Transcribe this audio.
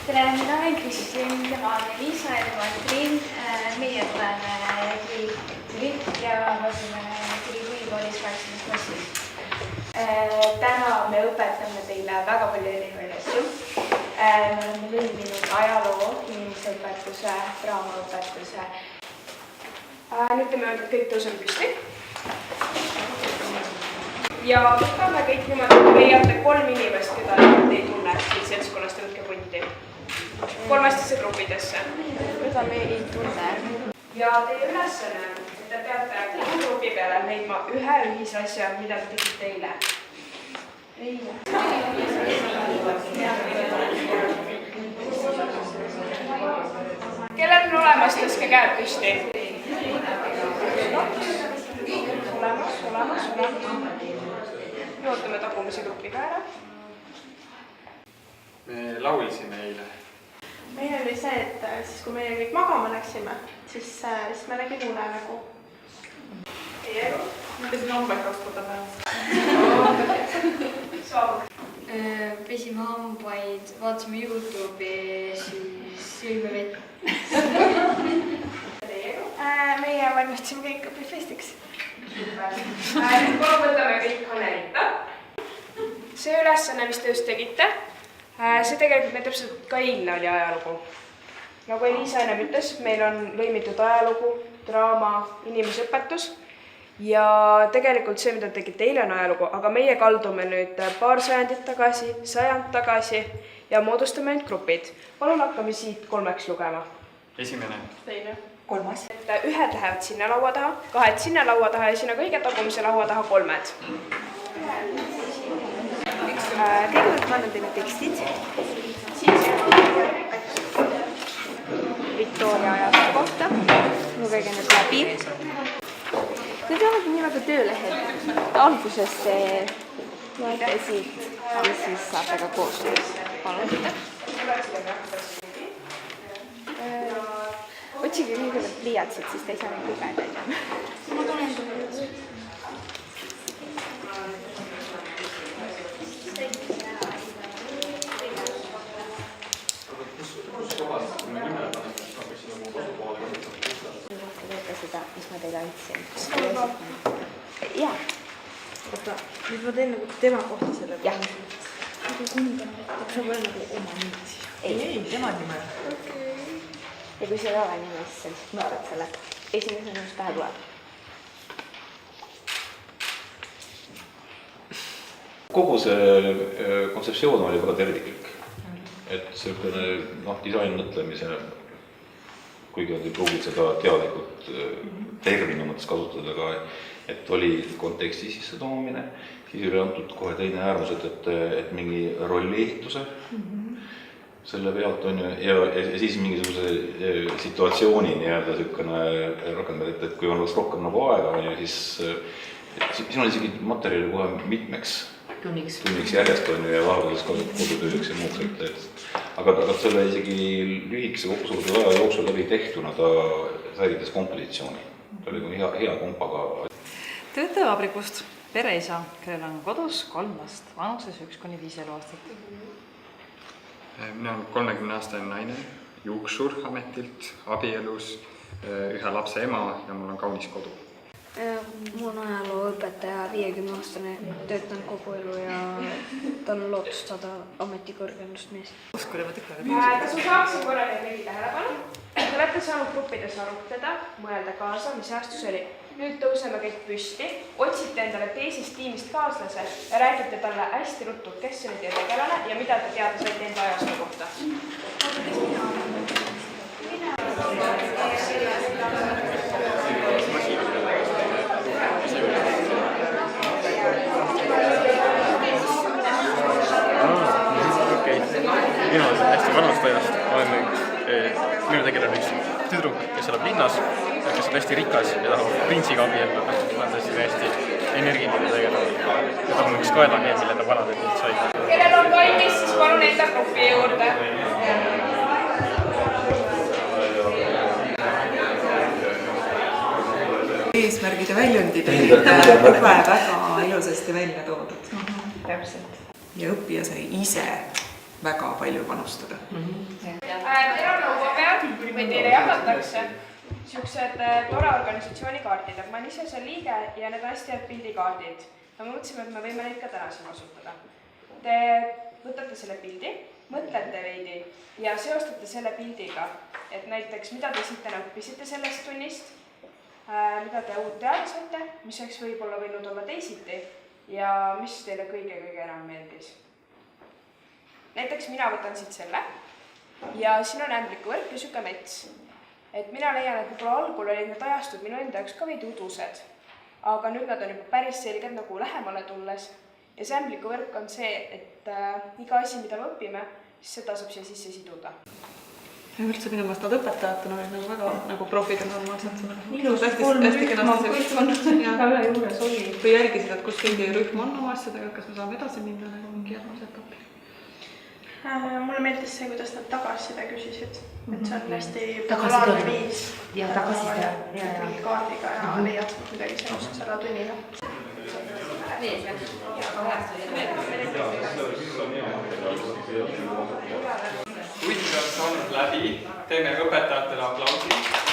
tere, mina olen Kristjan, tema on Liisa ja tema on Triin. Meie tuleme Kirik ja asume Kiriku ülikoolis 8. klassis. Täna me õpetame teile väga palju erinevaid asju. Me oleme lõiminud ajaloo, inimeseõpetuse, draamaõpetuse. Nüüd teeme öelda, et kõik tõuseme püsti. Ja võtame kõik niimoodi, et leiate 3 inimest, keda te ei tunne siit seltskonnast ja võtke punti. 3 gruppidesse. Keda me ei tunne. Ja teie ülesanne, et te peate 3 grupi peale leidma ühe ühisasja, mida te tegite eile. Kellel on olemas, tõstke käed püsti. Olemas. Ootame tagumise grupi ka ära. Me laulisime eile. Meil oli see, et siis kui meie kõik magama läksime, siis me nägime unenägu. Teie elu? Ma pesin hambaid kasvada peale. Pesime hambaid, vaatasime YouTube'i, siis jõime vett. Teie elu? Meie valmistasime kõik õpifestiks. Nüüd palun võtame kõik Annelita. See ülesanne, mis te just tegite, see tegelikult meil täpselt ka eilne oli ajalugu. Nagu Liisa enne ütles, meil on lõimitud ajalugu, draama, inimeseõpetus ja tegelikult see, mida tegite eile on ajalugu, aga meie kaldume nüüd paar sajandit tagasi, sajand tagasi ja moodustame nüüd grupid. Palun hakkame siit 3 lugema. Esimene. Teine. 3. Et 1 lähevad sinna laua taha, 2 sinna laua taha ja sinna kõige tagumise laua taha 3. Kõigepealt ma annan teile tekstid. Victoria ajastu kohta. Lugege need läbi. Need on nii väga töölehed. Alguses loete siit ja siis saate ka koostöös. Palun. Otsige kõigepealt pliiatsid, siis te ei saa neid lugeda. Ma tunnen tulla. Võtta seda, mis ma teile andsin. Jaa. Oota, nüüd ma teen nagu tema kohta selle. Jah. Sa pole nagu oma nimi siis? Ei, tema nime. Ja kui see ei ole nime, siis lihtsalt mõtled selle esimesena, mis pähe tuleb. Kogu see kontseptsioon oli väga terviklik. Et selline disain mõtlemise, kuigi nad ei pruugi seda teadlikult termini mõttes kasutada, aga et oli konteksti sisse toomine, siis oli antud kohe teine äärmus, et mingi rolli ehituse selle pealt on ja siis mingisuguse situatsiooni nii-öelda rakendada, et kui on rohkem nagu aega, siis siin on isegi materjali kohe mitmeks tunniks järjest on ja vahepeales kodutööks ja muuks. Aga selle isegi lühikese kokkusuurde aja jooksul läbi tehtuna ta säilitas kompositsiooni. Ta oli hea kompaga. Töötaja vabrikust pereisa, kellel on kodus 3 last, vanuses 1–5 eluaastat. Mina olen 30-aastane naine, juuksur ametilt, abielus, 1 lapse ema ja mul on kaunis kodu. Mul on ajalooõpetaja 50-aastane, töötan kogu elu ja tal on lootust saada ametikõrgendust mees. Uskurivad ikka. Kas ma saaksin korraga kõigi tähelepanu? Te olete saanud gruppides arutleda, mõelda kaasa, mis aastus oli. Nüüd tõuseme kõik püsti, otsite endale teisest tiimist kaaslase ja räägite talle hästi ruttu, kes oli teie tegelane ja mida te teada saite enda ajastu kohta. Mina olen hästi vanast ajast, minu tegelane üks tüdruk, kes elab linnas, kes on hästi rikas ja tahab printsiga abielluda. Ma olen hästi energiline tegelane ja tal on üks kaelamees, mille ta vanadelt sai. Kellel on valmis, siis palun enda grupi juurde. Eesmärgid ja väljundid olid kohe väga ilusasti välja toodud. Täpselt. Ja õppija sai ise väga palju panustada. Teil on laua peal või teile jagatakse niisugused tore organisatsioonikaardid, et ma olen ise seal liige ja need on hästi head pildikaardid. Me mõtlesime, et me võime neid ka täna siin kasutada. Te võtate selle pildi, mõtlete veidi ja seostate selle pildiga, et näiteks mida te siit täna õppisite sellest tunnist, mida te uut teada saite, mis oleks võib-olla võinud olla teisiti ja mis teile kõige enam meeldis. Näiteks mina võtan siit selle ja siin on ämblikuvõrk ja siuke mets. Et mina leian, et võib-olla algul olid need ajastud minu enda jaoks ka veidi udused, aga nüüd nad on juba päris selged nagu lähemale tulles. Ja see ämblikuvõrk on see, et iga asi, mida me õpime, siis seda saab siia sisse siduda. Ja üldse minu meelest nad õpetajatena olid nagu väga nagu profid normaalselt seda. Ilus, hästi kenasti ka üle juures oli. Või jälgisid, et kus keegi rühm on oma asjadega, kas me saame edasi minna nagu mingi järgmise etapi. Mulle meeldis see, kuidas nad tagasiside küsisid, et see on hästi populaarne viis. Ja tagasiside. Mingi kaardiga ja leiad midagi seost selle tunniga. Tund on saanud läbi, teeme õpetajatele aplausi.